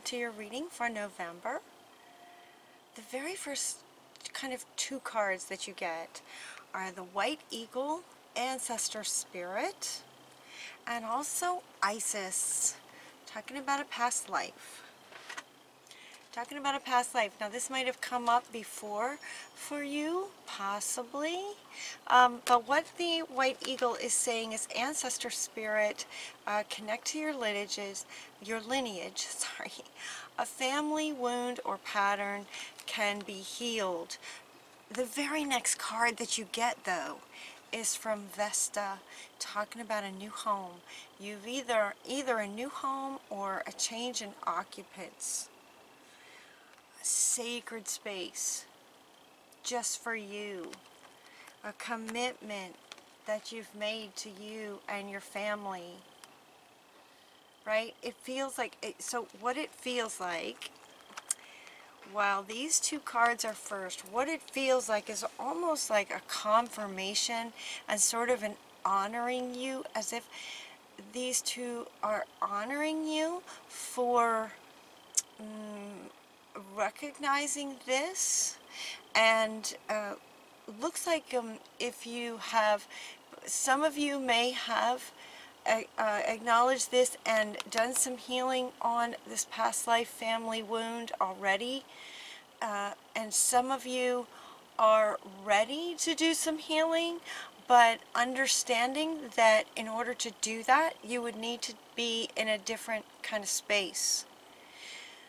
to your reading for November. The very first kind of two cards that you get are the White Eagle, Ancestor Spirit, and also Isis, talking about a past life. Talking about a past life. Now this might have come up before for you, possibly. But what the White Eagle is saying is Ancestor Spirit, connect to your lineage, sorry. A family wound or pattern can be healed. The very next card that you get though is from Vesta, talking about a new home. You've either a new home or a change in occupants. Sacred space just for you, a commitment that you've made to you and your family, right? It feels like it, so what it feels like, while these two cards are first, what it feels like is almost like a confirmation and sort of an honoring you, as if these two are honoring you for recognizing this. And looks like if you have, some of you may have acknowledged this and done some healing on this past life family wound already, and some of you are ready to do some healing, but understanding that in order to do that you would need to be in a different kind of space.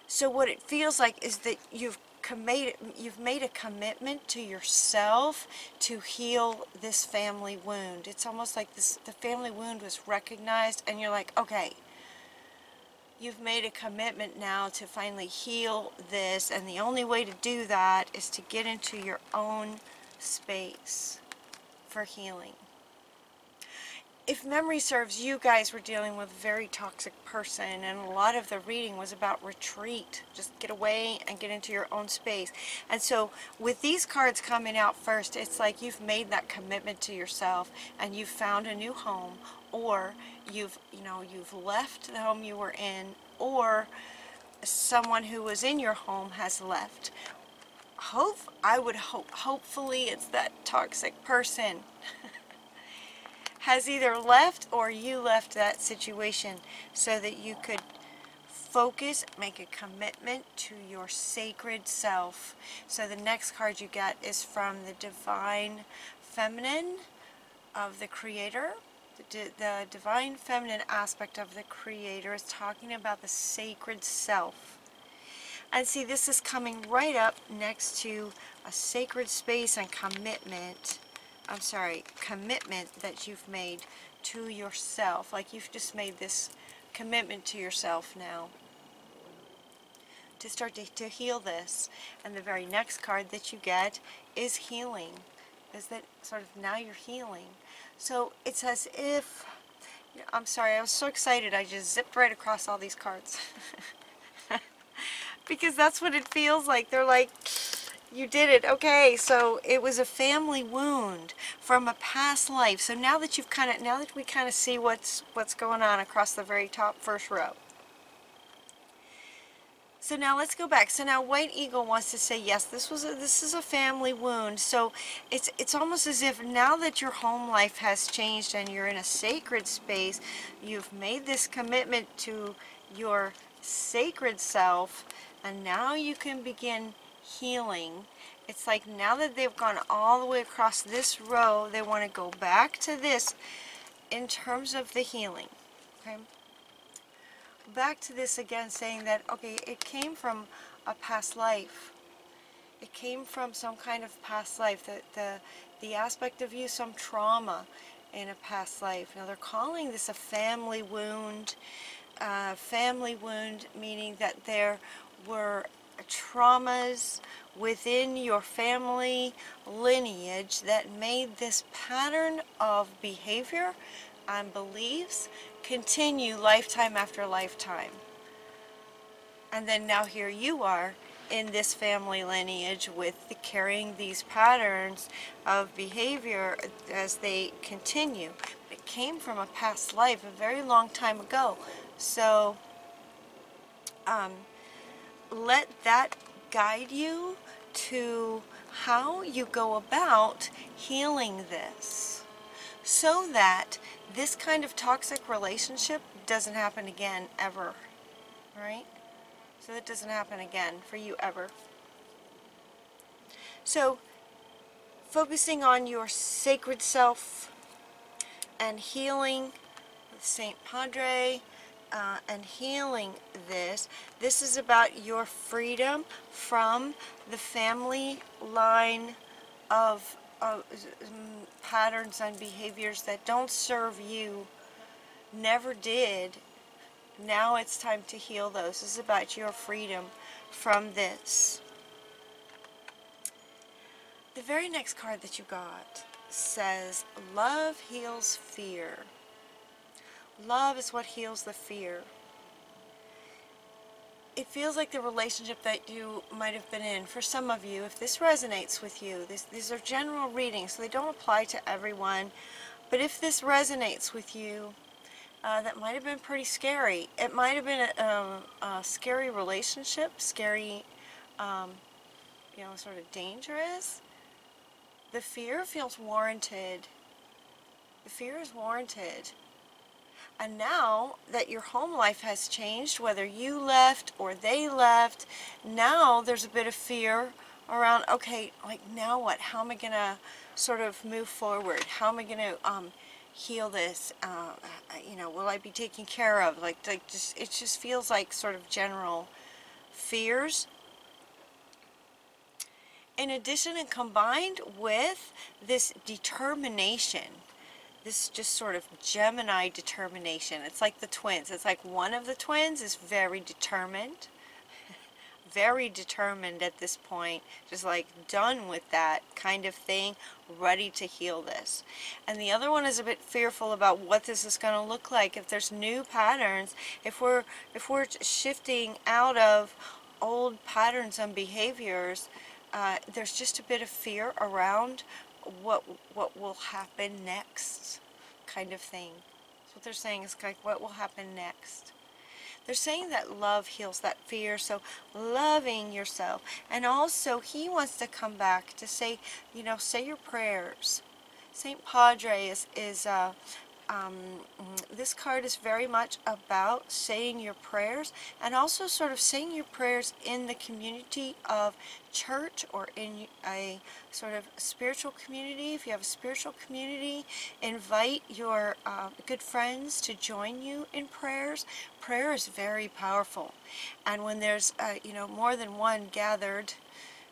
So what it feels like is that you've made a commitment to yourself to heal this family wound. It's almost like the family wound was recognized and you're like, okay, you've made a commitment now to finally heal this, and the only way to do that is to get into your own space for healing. If memory serves, you guys were dealing with a very toxic person, and a lot of the reading was about retreat. Just get away and get into your own space. And so with these cards coming out first, it's like you've made that commitment to yourself and you've found a new home, or you've left the home you were in, or someone who was in your home has left. Hopefully it's that toxic person has either left or you left that situation so that you could focus, make a commitment to your sacred self. So the next card you get is from the Divine Feminine of the Creator. The Divine Feminine aspect of the Creator is talking about the sacred self. And see, this is coming right up next to a sacred space and commitment. Commitment that you've made to yourself. Like you've just made this commitment to yourself now to start to heal this. And the very next card that you get is healing. Is that sort of now you're healing. So it's as if, I'm sorry, I was so excited I just zipped right across all these cards. Because that's what it feels like. They're like, you did it. Okay, so it was a family wound from a past life. So now that we kind of see what's going on across the very top first row. So now let's go back. So now White Eagle wants to say, yes, this is a family wound. So it's almost as if now that your home life has changed and you're in a sacred space, you've made this commitment to your sacred self, and now you can begin healing. It's like now that they've gone all the way across this row, they want to go back to this in terms of the healing. Okay, back to this again, saying that, okay, it came from a past life. It came from some kind of past life, the aspect of you, some trauma in a past life. Now they're calling this a family wound. Family wound meaning that there were traumas within your family lineage that made this pattern of behavior and beliefs continue lifetime after lifetime. And then now here you are in this family lineage with carrying these patterns of behavior as they continue. It came from a past life a very long time ago. So let that guide you to how you go about healing this, so that this kind of toxic relationship doesn't happen again ever, right? So that doesn't happen again for you ever. So focusing on your sacred self and healing with Saint Padre, and healing this. This is about your freedom from the family line of patterns and behaviors that don't serve you, never did. Now it's time to heal those. This is about your freedom from this. The very next card that you got says, love heals fear. Love is what heals the fear. It feels like the relationship that you might have been in. For some of you, if this resonates with you, these are general readings, so they don't apply to everyone. But if this resonates with you, that might have been pretty scary. It might have been a scary relationship, scary, sort of dangerous. The fear feels warranted. The fear is warranted. And now that your home life has changed, whether you left or they left, now there's a bit of fear around, okay, like now what? How am I going to sort of move forward? How am I going to heal this? Will I be taken care of? It just feels like sort of general fears. In addition, and combined with this determination, this just sort of Gemini determination. It's like the twins. It's like one of the twins is very determined at this point, just like done with that kind of thing, ready to heal this. And the other one is a bit fearful about what this is going to look like, if there's new patterns, if we're shifting out of old patterns and behaviors. There's just a bit of fear around what will happen next, kind of thing. That's what they're saying, is like, what will happen next. They're saying that love heals that fear, so loving yourself. And also, he wants to come back to say, say your prayers. Saint Padre is this card is very much about saying your prayers, and also sort of saying your prayers in the community of church, or in a sort of spiritual community. If you have a spiritual community, invite your good friends to join you in prayers. Prayer is very powerful, and when there's more than one gathered,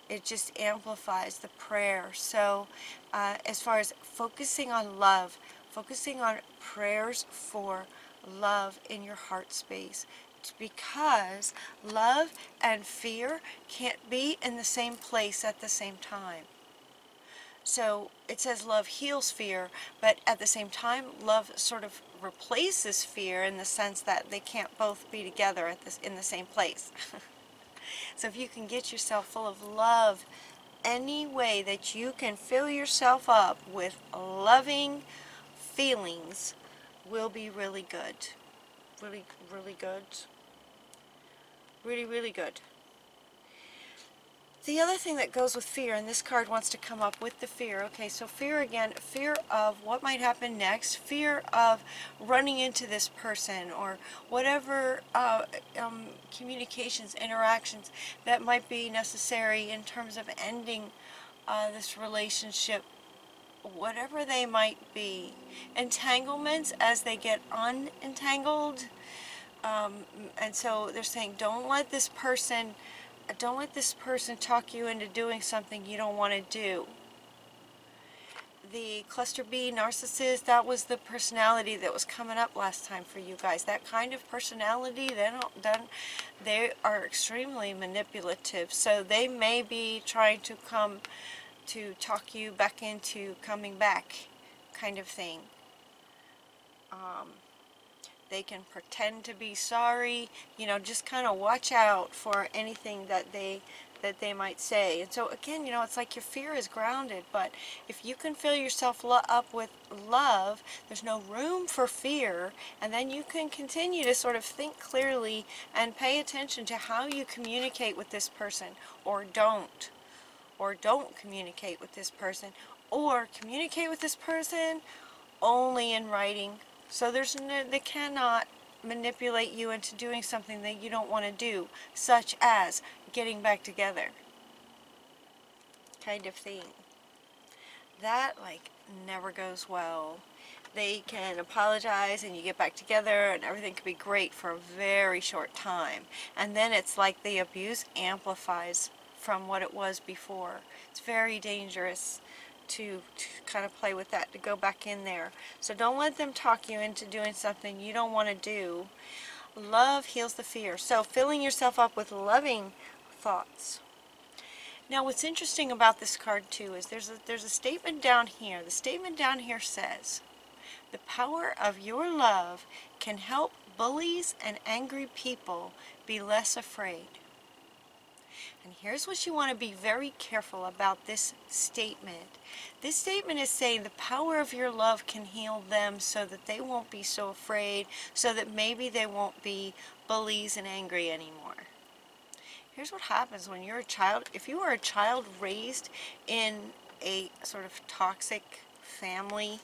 it just amplifies the prayer. So as far as focusing on love, focusing on prayers for love in your heart space, because love and fear can't be in the same place at the same time. So it says love heals fear, but at the same time, love sort of replaces fear, in the sense that they can't both be together in the same place. So if you can get yourself full of love, any way that you can fill yourself up with loving feelings will be really good. Really, really good. Really, really good. The other thing that goes with fear, and this card wants to come up with the fear. Okay, so fear again, fear of what might happen next, fear of running into this person, or whatever communications, interactions that might be necessary in terms of ending this relationship, whatever they might be. Entanglements as they get unentangled. And so they're saying, don't let this person talk you into doing something you don't want to do. The cluster B narcissist, that was the personality that was coming up last time for you guys. That kind of personality, they are extremely manipulative. So they may be trying to come to talk you back into coming back, kind of thing. They can pretend to be sorry. Just kind of watch out for anything that they that they might say. And so again, you know, it's like your fear is grounded, but if you can fill yourself up with love, there's no room for fear, and then you can continue to sort of think clearly and pay attention to how you communicate with this person, or don't communicate with this person, or communicate with this person only in writing. So they cannot manipulate you into doing something that you don't want to do, such as getting back together, kind of thing. That like never goes well. They can apologize and you get back together and everything can be great for a very short time, and then it's like the abuse amplifies from what it was before. It's very dangerous to kind of play with that, to go back in there. So don't let them talk you into doing something you don't want to do. Love heals the fear. So filling yourself up with loving thoughts. Now what's interesting about this card too is there's a statement down here. The statement down here says, the power of your love can help bullies and angry people be less afraid. And here's what you want to be very careful about this statement. This statement is saying the power of your love can heal them so that they won't be so afraid, so that maybe they won't be bullies and angry anymore. Here's what happens when you're a child. If you are a child raised in a sort of toxic family,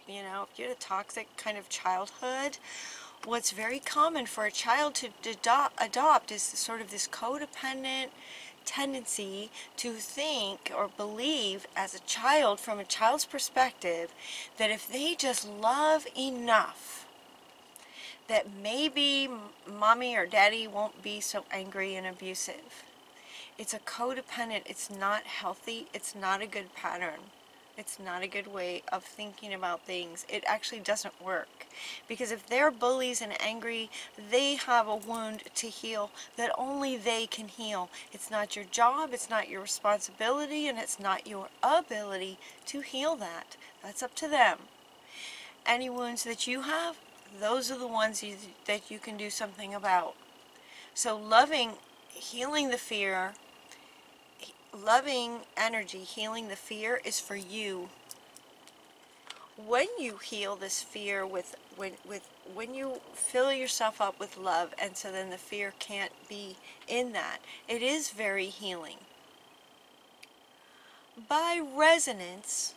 you know, if you had a toxic kind of childhood, what's very common for a child to adopt is sort of this codependent tendency to think or believe as a child, from a child's perspective, that if they just love enough, that maybe mommy or daddy won't be so angry and abusive. It's a codependent, it's not healthy, it's not a good pattern. It's not a good way of thinking about things. It actually doesn't work. Because if they're bullies and angry, they have a wound to heal that only they can heal. It's not your job, it's not your responsibility, and it's not your ability to heal that. That's up to them. Any wounds that you have, those are the ones that you can do something about. So healing the fear, loving energy, healing the fear is for you. When you heal this fear when you fill yourself up with love, and so then the fear can't be in that, it is very healing. By resonance,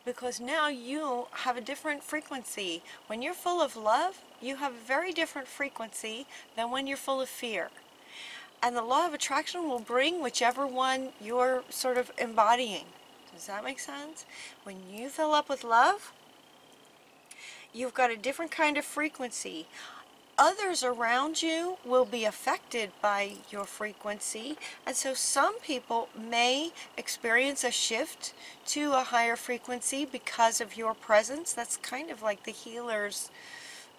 because now you have a different frequency. When you're full of love, you have a very different frequency than when you're full of fear. And the law of attraction will bring whichever one you're sort of embodying. Does that make sense? When you fill up with love, you've got a different kind of frequency. Others around you will be affected by your frequency, and so some people may experience a shift to a higher frequency because of your presence. That's kind of like the healer's,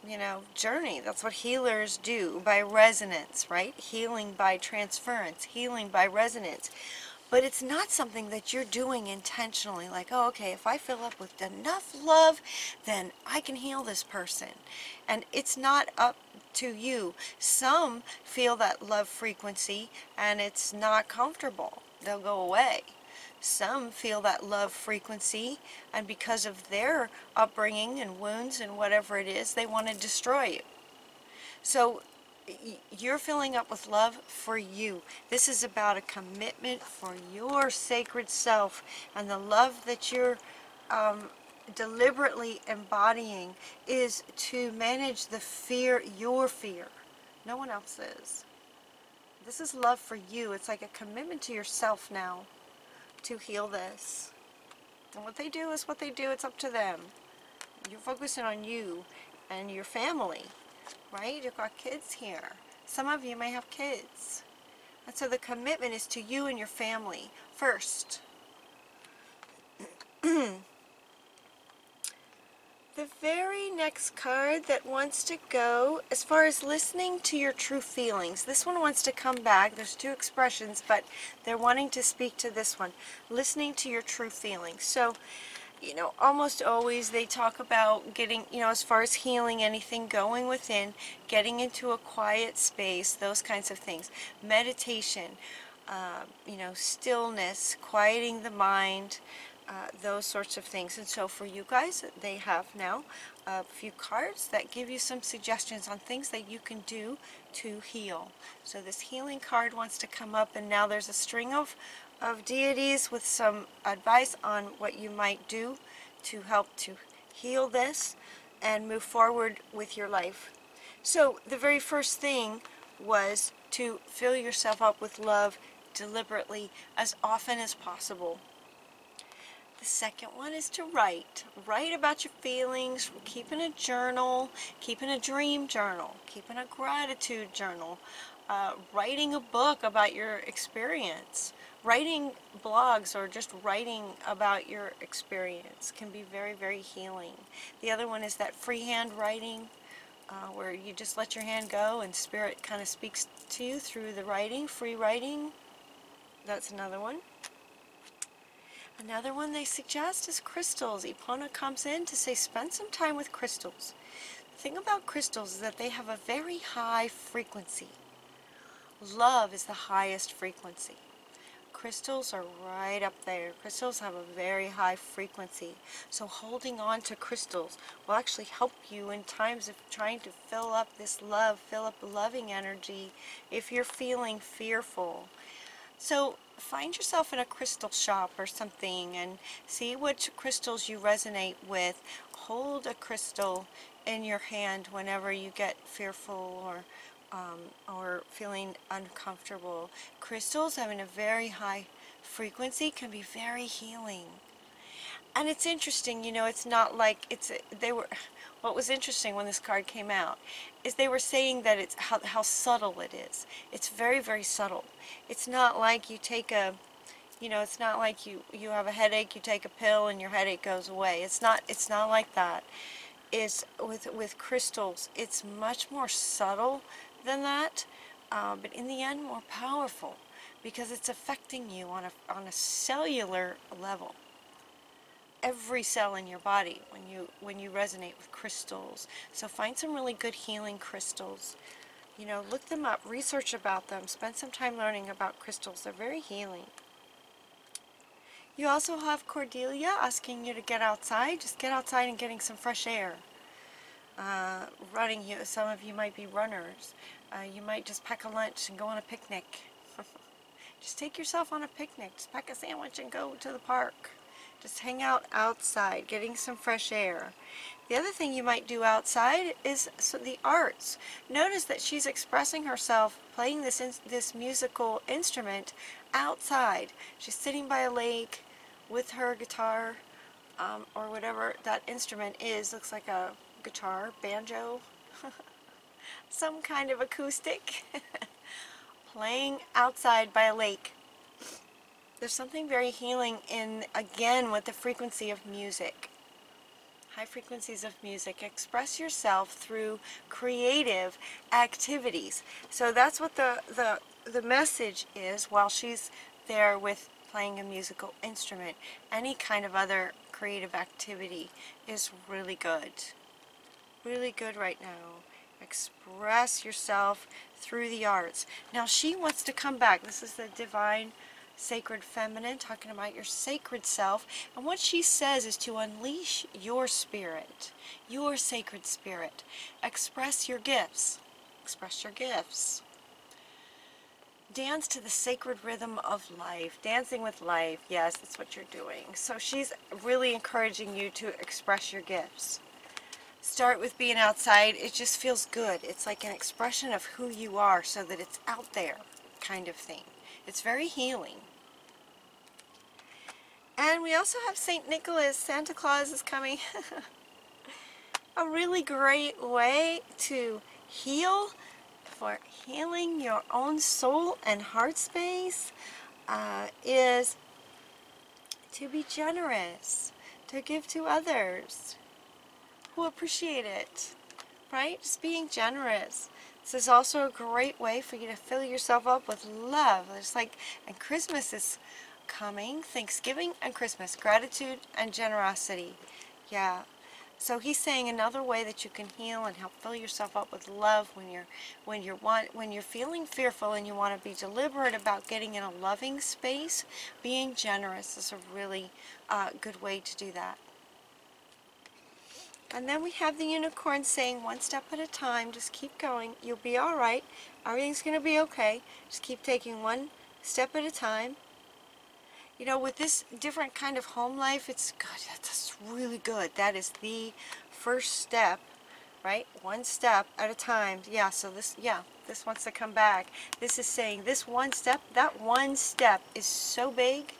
you know, journey. That's what healers do, by resonance, right? Healing by transference, healing by resonance. But it's not something that you're doing intentionally, like, oh, okay, if I fill up with enough love, then I can heal this person. And it's not up to you. Some feel that love frequency and it's not comfortable. They'll go away. Some feel that love frequency, and because of their upbringing and wounds and whatever it is, they want to destroy you. So you're filling up with love for you. This is about a commitment for your sacred self, and the love that you're deliberately embodying is to manage the fear, your fear. No one else's. This is love for you. It's like a commitment to yourself now to heal this. And what they do is what they do. It's up to them. You're focusing on you and your family, right? You've got kids here. Some of you may have kids. And so the commitment is to you and your family first. The very next card that wants to go, as far as listening to your true feelings, this one wants to come back. There's two expressions, but they're wanting to speak to this one. Listening to your true feelings. So, you know, almost always they talk about getting, you know, as far as healing anything, going within, getting into a quiet space, those kinds of things. Meditation. you know, stillness, quieting the mind, those sorts of things. And so for you guys, they have now a few cards that give you some suggestions on things that you can do to heal. So this healing card wants to come up, and now there's a string of deities with some advice on what you might do to help to heal this and move forward with your life. So the very first thing was to fill yourself up with love deliberately as often as possible. The second one is to write. Write about your feelings, keeping a journal, keeping a dream journal, keeping a gratitude journal, writing a book about your experience. Writing blogs or just writing about your experience can be very, very healing. The other one is that freehand writing, where you just let your hand go and spirit kind of speaks to you through the writing, free writing. That's another one. Another one they suggest is crystals. Ipona comes in to say spend some time with crystals. The thing about crystals is that they have a very high frequency. Love is the highest frequency. Crystals are right up there. Crystals have a very high frequency. So holding on to crystals will actually help you in times of trying to fill up this love, fill up the loving energy if you're feeling fearful. So find yourself in a crystal shop or something and see which crystals you resonate with. Hold a crystal in your hand whenever you get fearful or feeling uncomfortable. Crystals having a very high frequency can be very healing. And it's interesting, you know, it's not like what was interesting when this card came out is they were saying that it's how subtle it is. It's very, very subtle. It's not like you take a, you know, it's not like you have a headache, you take a pill and your headache goes away. It's not like that. Is with crystals, it's much more subtle than that, but in the end more powerful because it's affecting you on a cellular level. Every cell in your body when you resonate with crystals. So find some really good healing crystals. You know, look them up, research about them, spend some time learning about crystals. They're very healing. You also have Cordelia asking you to get outside. Just get outside and getting some fresh air. Running, some of you might be runners. You might just pack a lunch and go on a picnic. Just take yourself on a picnic. Just pack a sandwich and go to the park. Just hang out outside, getting some fresh air. The other thing you might do outside is the arts. Notice that she's expressing herself playing this musical instrument outside. She's sitting by a lake with her guitar or whatever that instrument is. Looks like a guitar, banjo, some kind of acoustic, playing outside by a lake. There's something very healing in, again, with the frequency of music. High frequencies of music. Express yourself through creative activities. So that's what the message is while she's there with playing a musical instrument. Any kind of other creative activity is really good. Really good right now. Express yourself through the arts. Now she wants to come back. This is the divine sacred feminine talking about your sacred self, and what she says is to unleash your spirit, your sacred spirit. Express your gifts. Express your gifts. Dance to the sacred rhythm of life. Dancing with life. Yes, that's what you're doing. So she's really encouraging you to express your gifts. Start with being outside. It just feels good. It's like an expression of who you are so that it's out there kind of thing. It's very healing. And we also have St. Nicholas. Santa Claus is coming. A really great way to heal, for healing your own soul and heart space, is to be generous, to give to others who appreciate it, right? Just being generous. This is also a great way for you to fill yourself up with love. It's like, and Christmas is coming, Thanksgiving and Christmas, gratitude and generosity. Yeah, So he's saying another way that you can heal and help fill yourself up with love when you're feeling fearful and you want to be deliberate about getting in a loving space. Being generous is a really good way to do that. And then we have the unicorn saying, one step at a time, just keep going. You'll be all right. Everything's going to be okay. Just keep taking one step at a time. You know, with this different kind of home life, it's good. That's really good. That is the first step, right? One step at a time. Yeah, so this wants to come back. This is saying this one step, that one step is so big.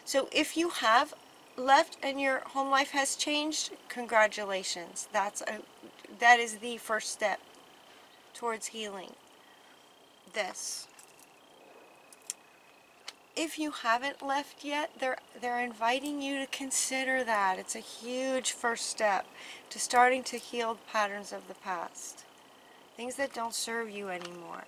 So if you have left and your home life has changed, congratulations. That is the first step towards healing this. If you haven't left yet, they're inviting you to consider that. It's a huge first step to starting to heal patterns of the past, things that don't serve you anymore.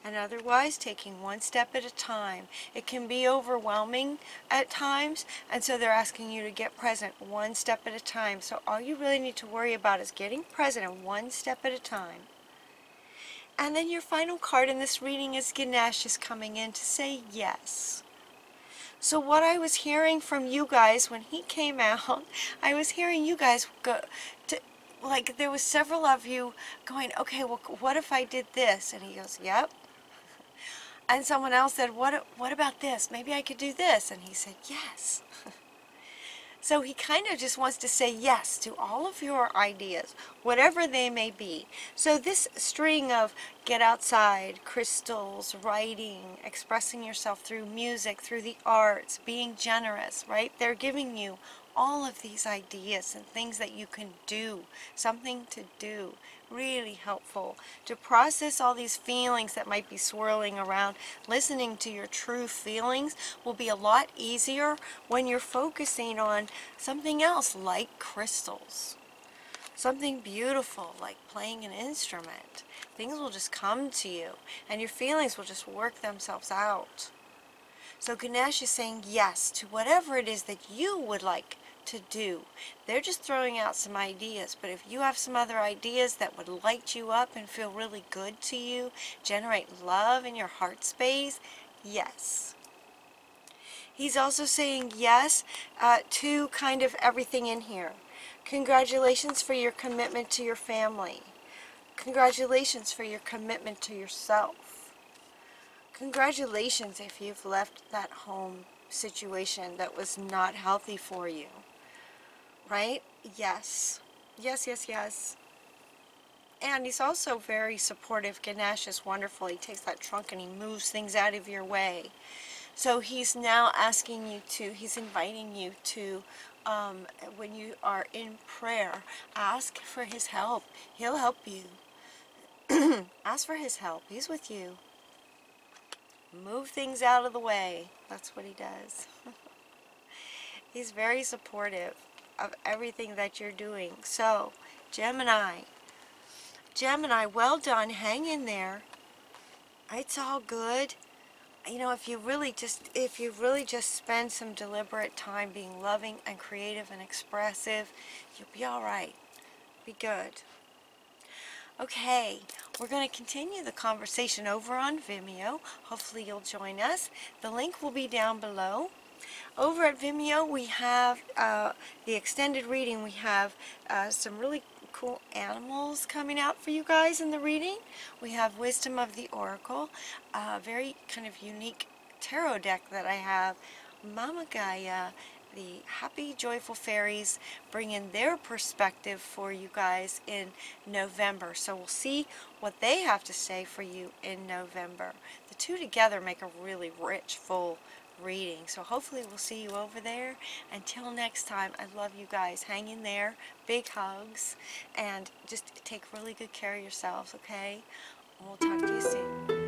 And otherwise, taking one step at a time. It can be overwhelming at times, and so they're asking you to get present one step at a time. So all you really need to worry about is getting present and one step at a time. And then your final card in this reading is Ganesh is coming in to say yes. So what I was hearing from you guys when he came out, I was hearing you guys go to, like, there was several of you going, okay, well, what if I did this? And he goes, yep. And someone else said, what about this? Maybe I could do this. And he said, yes. So he kind of just wants to say yes to all of your ideas, whatever they may be. So this string of get outside, crystals, writing, expressing yourself through music, through the arts, being generous, right? They're giving you all of these ideas and things that you can do, something to do. Really helpful to process all these feelings that might be swirling around. Listening to your true feelings will be a lot easier when you're focusing on something else like crystals. Something beautiful like playing an instrument. Things will just come to you and your feelings will just work themselves out. So Ganesh is saying yes to whatever it is that you would like to do. They're just throwing out some ideas, but if you have some other ideas that would light you up and feel really good to you, generate love in your heart space, yes. He's also saying yes to kind of everything in here. Congratulations for your commitment to your family. Congratulations for your commitment to yourself. Congratulations if you've left that home situation that was not healthy for you. Right? Yes. Yes, yes, yes. And he's also very supportive. Ganesh is wonderful. He takes that trunk and he moves things out of your way. So he's now asking you to, he's inviting you to, when you are in prayer, ask for his help. He'll help you. Ask for his help. He's with you. Move things out of the way. That's what he does. He's very supportive of everything that you're doing. So, Gemini, well done. Hang in there. It's all good. You know, if you really just spend some deliberate time being loving and creative and expressive, you'll be all right. Be good. Okay, we're going to continue the conversation over on Vimeo. Hopefully you'll join us. The link will be down below. Over at Vimeo, we have the extended reading. We have some really cool animals coming out for you guys in the reading. We have Wisdom of the Oracle, a very kind of unique tarot deck that I have. Mama Gaia, the happy, joyful fairies, bring in their perspective for you guys in November. So we'll see what they have to say for you in November. The two together make a really rich, full reading. So hopefully we'll see you over there. Until next time, I love you guys. Hang in there. Big hugs. And just take really good care of yourselves, okay? We'll talk to you soon.